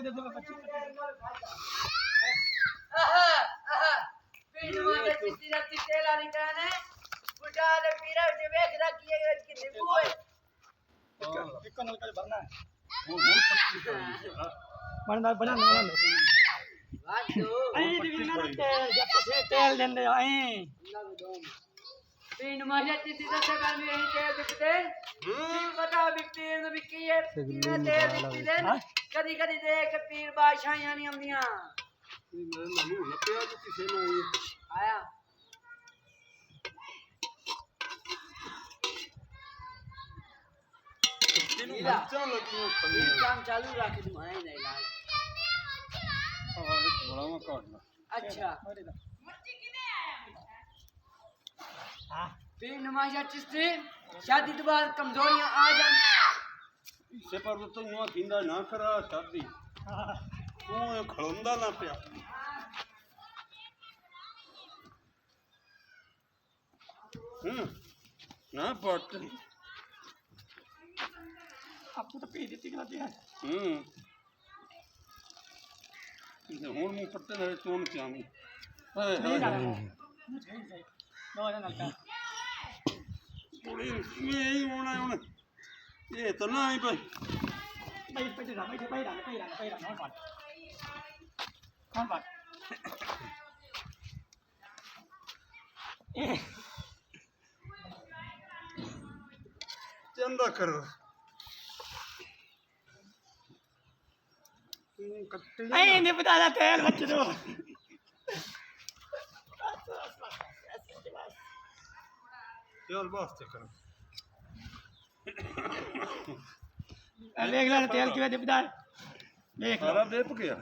तेल दे दो 25 पीड़ मारे चिट्टी राती तेल वाली कहने बुढ़ा ने पीरा जे देखदा कि नींबू है एक नलका भरना है वो बना बना वादो तेल देंदे आई पीड़ मारे चिट्टी राती कर में यही तेल दिखते पता भी पीड़ में की है कितना तेल दिखती दे कदी कदी देख पीर बादशाहियां नहीं आंदियां ਮੈਨੂੰ ਲੱਪਿਆ ਤੂੰ ਕਿਸੇ ਨੂੰ आया ਤੈਨੂੰ ਬੱਚਾ ਲੱਗੀਆਂ ये काम चालू रख दूं है नहीं इलाज ਬੜਾ ਮੈਂ ਕਾਟਣਾ अच्छा मट्टी किने आया हां पीर नमाज़ा चिश्ती शादी के बाद कमजोरियां आ जान ਇਸੇ ਪਰ ਤੋਂ ਨੂੰ ਥਿੰਦਾ ਨਾ ਕਰਾ ਸ਼ਾਦੀ ਤੂੰ ਇਹ ਖੜੋਂਦਾ ਨਾ ਪਿਆ ਨਾ ਪੱਟ आपको तो पी देती गलती है ਹੁਣ ਮੂੰਹ ਪੱਟੇ ਨਾਲ ਚੋਣ ਚਾਮੀ ਹਾਏ नहीं ਹਾਏ जाना सही दो नलका ਕੁੜੀ ਇਹ ਹੋਣਾ ਹੁਣ ਇਹ ਤਾਂ ਨਾ ਹੀ ਭਾਈไปดังคอนบัดਚੰਦਾ ਕਰੋ ਕੱਟੀ ए नहीं पता था तेल बच दो ਚੱਲ ਬਸ ਤੇ ਕਰੋ देख ले तेल क्यों दे देख ਸਾਰਾ ਦੇਪ ਗਿਆ